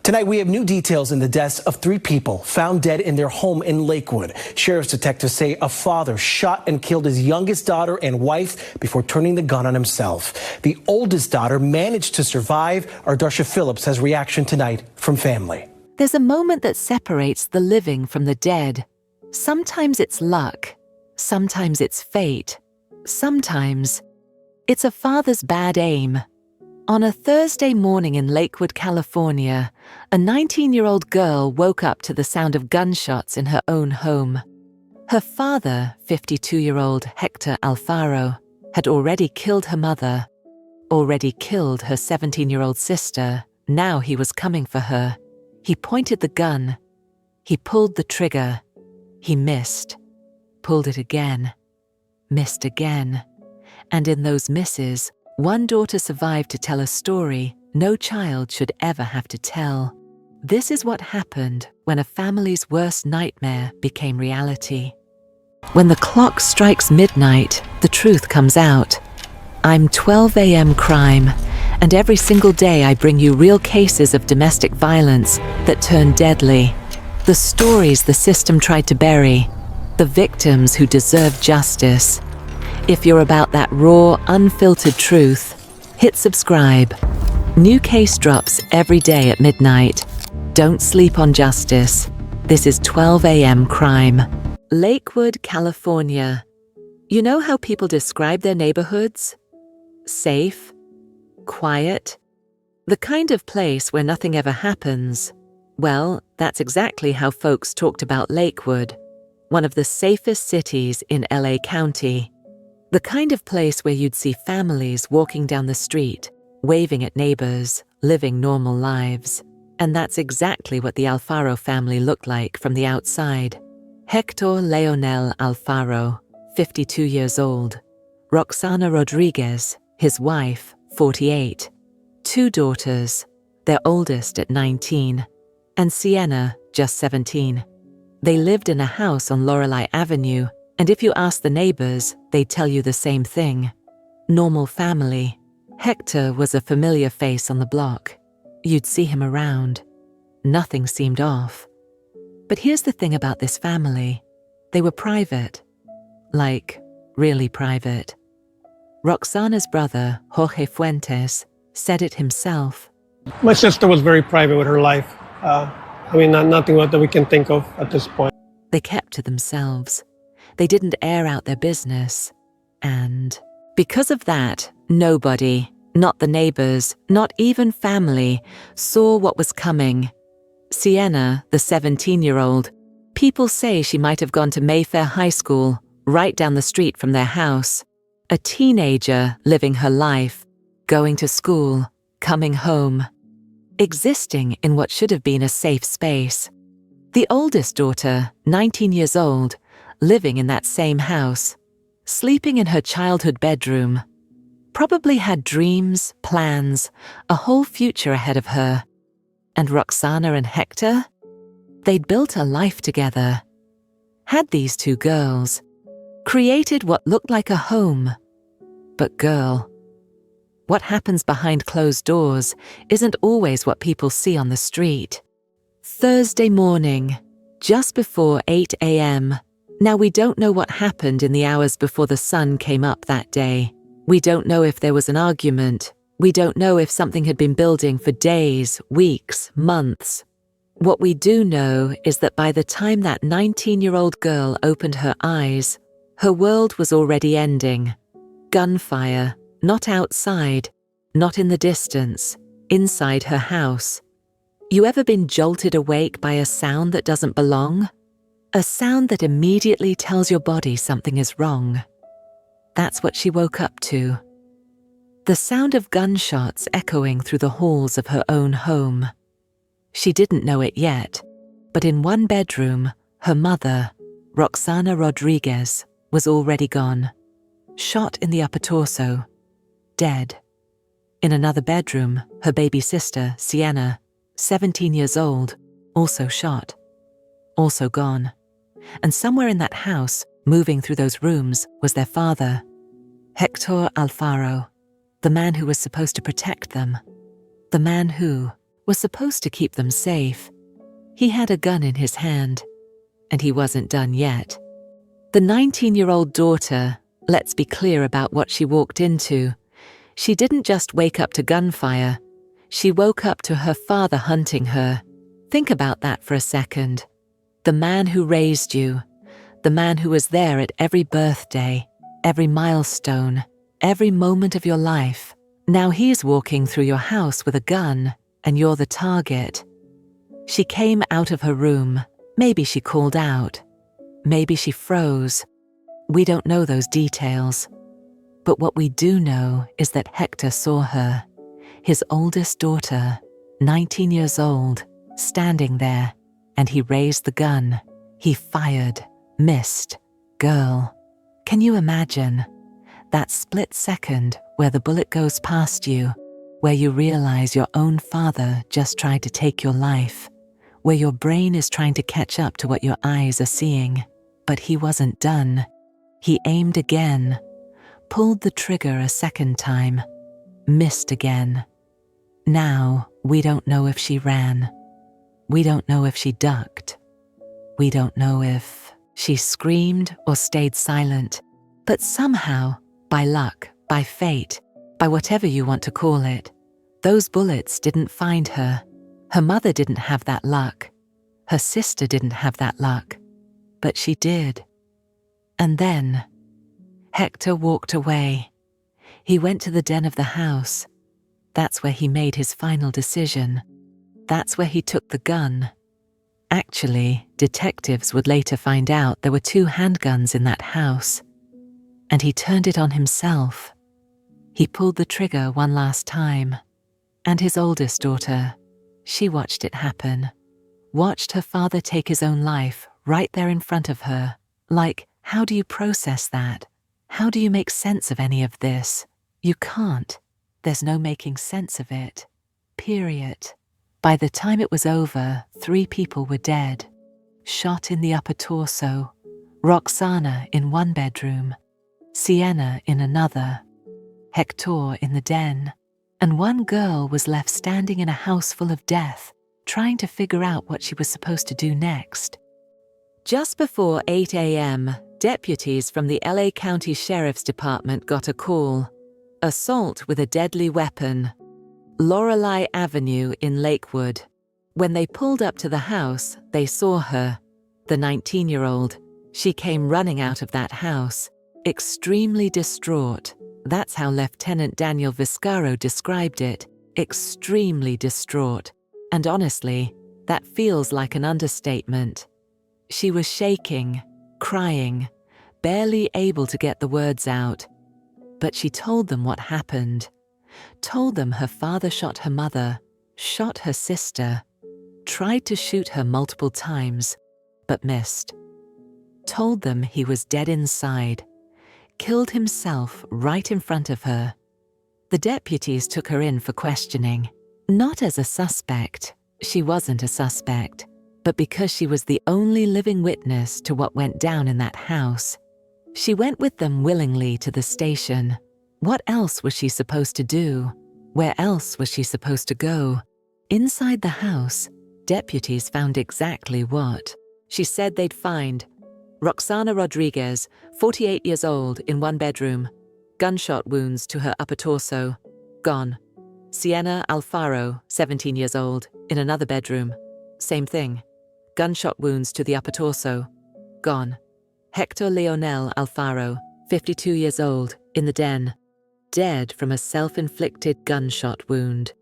Tonight, we have new details in the deaths of 3 people found dead in their home in Lakewood. Sheriff's detectives say a father shot and killed his youngest daughter and wife before turning the gun on himself. The oldest daughter managed to survive. Our Darsha Phillips has reaction tonight from family. There's a moment that separates the living from the dead. Sometimes it's luck. Sometimes it's fate. Sometimes it's a father's bad aim. On a Thursday morning in Lakewood, California, a 19-year-old girl woke up to the sound of gunshots in her own home. Her father, 52-year-old Hector Alfaro, had already killed her mother, already killed her 17-year-old sister. Now he was coming for her. He pointed the gun. He pulled the trigger. He missed. Pulled it again. Missed again. And in those misses, one daughter survived to tell a story no child should ever have to tell. This is what happened when a family's worst nightmare became reality. When the clock strikes midnight, the truth comes out. I'm 12 a.m. crime, and every single day I bring you real cases of domestic violence that turn deadly. The stories the system tried to bury, the victims who deserve justice. If you're about that raw, unfiltered truth, hit subscribe. New case drops every day at midnight. Don't sleep on justice. This is 12 a.m. crime. Lakewood, California. You know how people describe their neighborhoods? Safe, quiet, the kind of place where nothing ever happens. Well, that's exactly how folks talked about Lakewood, one of the safest cities in LA County. The kind of place where you'd see families walking down the street, waving at neighbors, living normal lives. And that's exactly what the Alfaro family looked like from the outside. Hector Leonel Alfaro, 52 years old. Roxana Rodriguez, his wife, 48. 2 daughters, their oldest at 19, and Sienna, just 17. They lived in a house on Lorelei Avenue, and if you ask the neighbors, they'd tell you the same thing. Normal family. Hector was a familiar face on the block. You'd see him around. Nothing seemed off. But here's the thing about this family. They were private. Like, really private. Roxana's brother, Jorge Fuentes, said it himself. My sister was very private with her life. Nothing that we can think of at this point. They kept to themselves. They didn't air out their business. And because of that, nobody, not the neighbors, not even family, saw what was coming. Sienna, the 17-year-old, people say she might have gone to Mayfair High School, right down the street from their house. A teenager living her life, going to school, coming home, existing in what should have been a safe space. The oldest daughter, 19 years old, living in that same house, sleeping in her childhood bedroom, probably had dreams, plans, a whole future ahead of her. And Roxana and Hector? They'd built a life together, had these 2 girls, created what looked like a home. But girl, what happens behind closed doors isn't always what people see on the street. Thursday morning, just before 8 a.m. Now, we don't know what happened in the hours before the sun came up that day. We don't know if there was an argument. We don't know if something had been building for days, weeks, months. What we do know is that by the time that 19-year-old girl opened her eyes, her world was already ending. Gunfire, not outside, not in the distance, inside her house. You ever been jolted awake by a sound that doesn't belong? A sound that immediately tells your body something is wrong. That's what she woke up to. The sound of gunshots echoing through the halls of her own home. She didn't know it yet, but in one bedroom, her mother, Roxana Rodriguez, was already gone. Shot in the upper torso. Dead. In another bedroom, her baby sister, Sienna, 17 years old, also shot. Also gone. And somewhere in that house, moving through those rooms, was their father, Hector Alfaro, the man who was supposed to protect them, the man who, was supposed to keep them safe. He had a gun in his hand, and he wasn't done yet. The 19-year-old daughter, let's be clear about what she walked into. She didn't just wake up to gunfire. She woke up to her father hunting her. Think about that for a second. The man who raised you, the man who was there at every birthday, every milestone, every moment of your life. Now he's walking through your house with a gun, and you're the target. She came out of her room. Maybe she called out. Maybe she froze. We don't know those details. But what we do know is that Hector saw her, his oldest daughter, 19 years old, standing there, and he raised the gun. He fired, missed. Girl, can you imagine? That split second where the bullet goes past you, where you realize your own father just tried to take your life, where your brain is trying to catch up to what your eyes are seeing. But he wasn't done. He aimed again, pulled the trigger a second time, missed again. Now, we don't know if she ran. We don't know if she ducked. We don't know if she screamed or stayed silent. But somehow, by luck, by fate, by whatever you want to call it, those bullets didn't find her. Her mother didn't have that luck. Her sister didn't have that luck. But she did. And then, Hector walked away. He went to the den of the house. That's where he made his final decision. That's where he took the gun. Actually, detectives would later find out there were 2 handguns in that house. And he turned it on himself. He pulled the trigger one last time. And his oldest daughter, she watched it happen. Watched her father take his own life right there in front of her. Like, how do you process that? How do you make sense of any of this? You can't. There's no making sense of it. Period. By the time it was over, 3 people were dead. Shot in the upper torso. Roxana in one bedroom. Sienna in another. Hector in the den. And one girl was left standing in a house full of death, trying to figure out what she was supposed to do next. Just before 8 a.m., deputies from the LA County Sheriff's Department got a call. Assault with a deadly weapon. Lorelei Avenue in Lakewood. When they pulled up to the house, they saw her, the 19-year-old. She came running out of that house, extremely distraught. That's how Lieutenant Daniel Viscaro described it, extremely distraught. And honestly, that feels like an understatement. She was shaking, crying, barely able to get the words out. But she told them what happened. Told them her father shot her mother, shot her sister, tried to shoot her multiple times, but missed. Told them he was dead inside, killed himself right in front of her. The deputies took her in for questioning, not as a suspect. She wasn't a suspect, but because she was the only living witness to what went down in that house. She went with them willingly to the station. What else was she supposed to do? Where else was she supposed to go? Inside the house, deputies found exactly what. She said they'd find Roxana Rodriguez, 48 years old, in one bedroom. Gunshot wounds to her upper torso. Gone. Sienna Alfaro, 17 years old, in another bedroom. Same thing. Gunshot wounds to the upper torso. Gone. Hector Leonel Alfaro, 52 years old, in the den. Dead from a self-inflicted gunshot wound.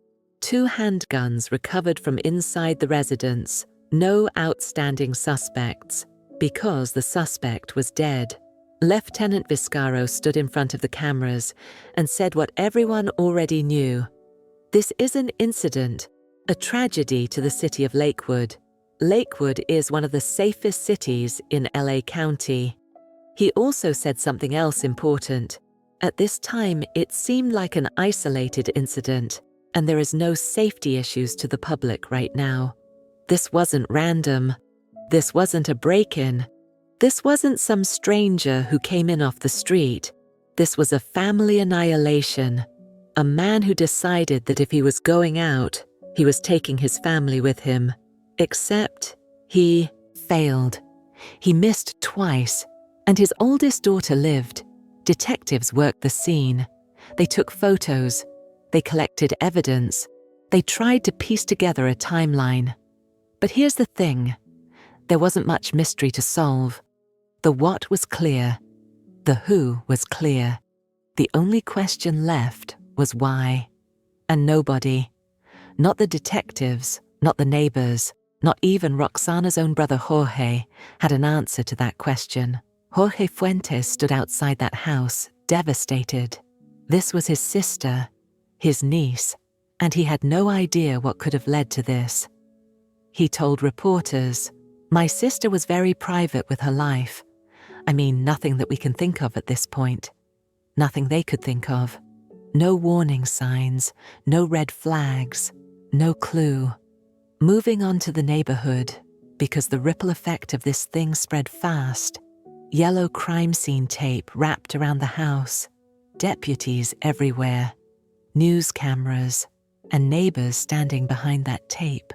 2 handguns recovered from inside the residence. No outstanding suspects, because the suspect was dead. Lieutenant Viscaro stood in front of the cameras and said what everyone already knew. This is an incident, a tragedy to the city of Lakewood. Lakewood is one of the safest cities in LA County. He also said something else important. At this time, it seemed like an isolated incident, and there is no safety issues to the public right now. This wasn't random. This wasn't a break-in. This wasn't some stranger who came in off the street. This was a family annihilation. A man who decided that if he was going out, He was taking his family with him, except he failed. He missed twice, and his oldest daughter lived. Detectives worked the scene. They took photos. They collected evidence. They tried to piece together a timeline. But here's the thing. There wasn't much mystery to solve. The what was clear. The who was clear. The only question left was why. And nobody, not the detectives, not the neighbors, not even Roxana's own brother Jorge, had an answer to that question. Jorge Fuentes stood outside that house, devastated. This was his sister, his niece, and he had no idea what could have led to this. He told reporters, "My sister was very private with her life. I mean, nothing that we can think of at this point. Nothing they could think of. No warning signs, no red flags, no clue. Moving on to the neighborhood, because the ripple effect of this thing spread fast. Yellow crime scene tape wrapped around the house, deputies everywhere, news cameras, and neighbors standing behind that tape,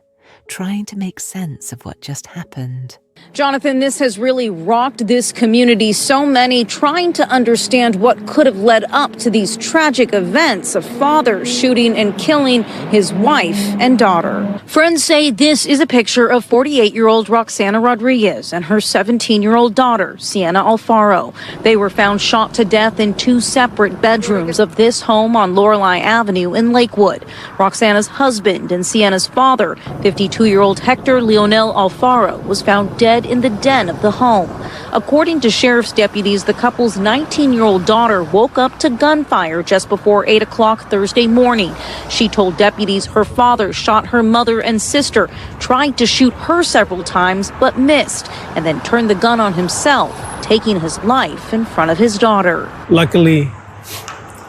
trying to make sense of what just happened." Jonathan, this has really rocked this community. So many trying to understand what could have led up to these tragic events, a father shooting and killing his wife and daughter. Friends say this is a picture of 48-year-old Roxana Rodriguez and her 17-year-old daughter, Sienna Alfaro. They were found shot to death in two separate bedrooms of this home on Lorelei Avenue in Lakewood. Roxana's husband and Sienna's father, 52-year-old Hector Alfaro, was found dead in the den of the home. According to sheriff's deputies, the couple's 19-year-old daughter woke up to gunfire just before 8 o'clock Thursday morning. She told deputies her father shot her mother and sister, tried to shoot her several times but missed, and then turned the gun on himself, taking his life in front of his daughter. Luckily,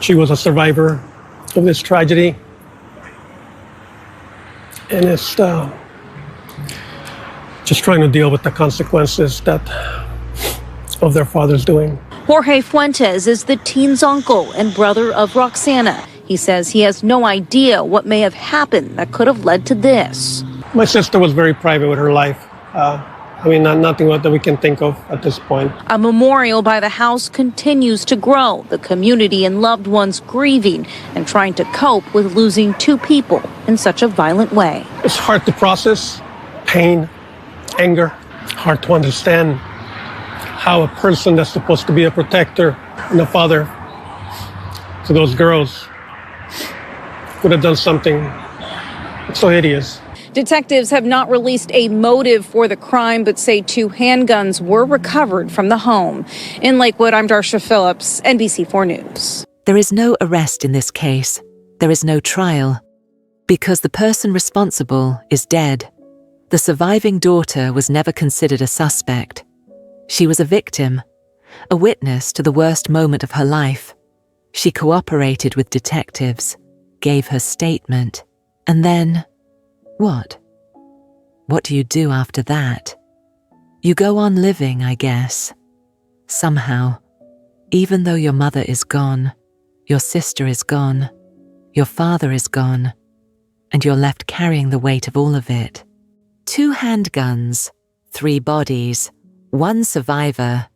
she was a survivor of this tragedy. And it's just trying to deal with the consequences of their father's doing. Jorge Fuentes is the teen's uncle and brother of Roxana. He says he has no idea what may have happened that could have led to this. My sister was very private with her life. Nothing that we can think of at this point. A memorial by the house continues to grow, the community and loved ones grieving and trying to cope with losing two people in such a violent way. It's hard to process pain, anger. Hard to understand how a person that's supposed to be a protector and a father to those girls could have done something so hideous. Detectives have not released a motive for the crime, but say two handguns were recovered from the home. In Lakewood, I'm Darsha Phillips, NBC4 News. There is no arrest in this case. There is no trial, because the person responsible is dead. The surviving daughter was never considered a suspect. She was a victim, a witness to the worst moment of her life. She cooperated with detectives, gave her statement, and then, what? What do you do after that? You go on living, I guess. Somehow, even though your mother is gone, your sister is gone, your father is gone, and you're left carrying the weight of all of it. 2 handguns, 3 bodies, 1 survivor.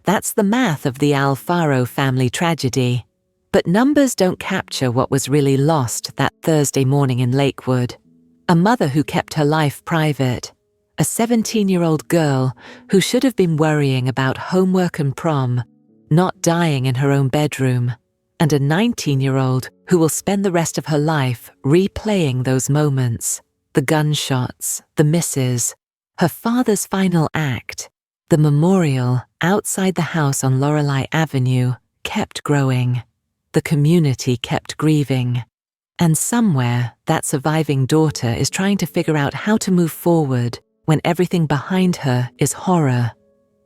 That's the math of the Alfaro family tragedy. But numbers don't capture what was really lost that Thursday morning in Lakewood. A mother who kept her life private, a 17-year-old girl who should have been worrying about homework and prom, not dying in her own bedroom, and a 19-year-old who will spend the rest of her life replaying those moments, the gunshots, the misses, her father's final act. The memorial outside the house on Lorelei Avenue kept growing. The community kept grieving. And somewhere, that surviving daughter is trying to figure out how to move forward when everything behind her is horror.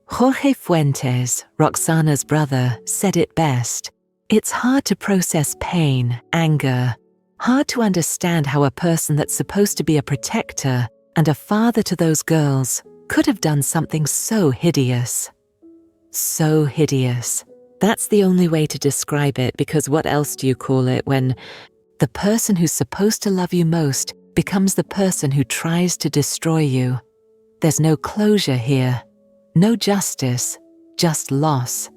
Jorge Fuentes, Roxana's brother, said it best. It's hard to process pain, anger, hard to understand how a person that's supposed to be a protector and a father to those girls could have done something so hideous. So hideous. That's the only way to describe it, because what else do you call it when the person who's supposed to love you most becomes the person who tries to destroy you. There's no closure here, no justice, just loss.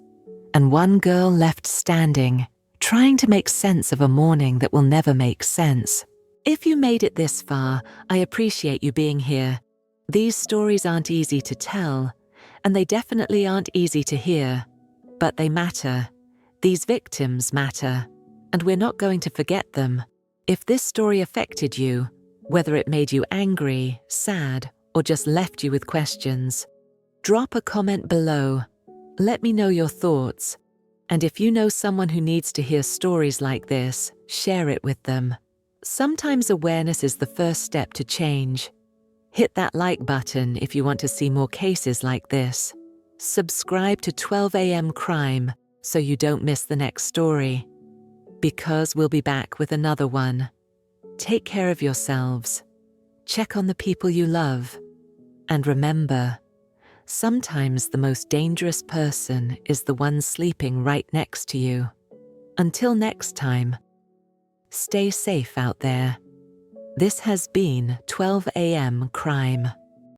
And one girl left standing, trying to make sense of a morning that will never make sense. If you made it this far, I appreciate you being here. These stories aren't easy to tell, and they definitely aren't easy to hear. But they matter. These victims matter, and we're not going to forget them. If this story affected you, whether it made you angry, sad, or just left you with questions, drop a comment below. Let me know your thoughts. And if you know someone who needs to hear stories like this, share it with them. Sometimes awareness is the first step to change. Hit that like button if you want to see more cases like this. Subscribe to 12 AM Crime so you don't miss the next story. Because we'll be back with another one. Take care of yourselves. Check on the people you love. And remember, sometimes the most dangerous person is the one sleeping right next to you. Until next time, stay safe out there. This has been 12 AM Crime.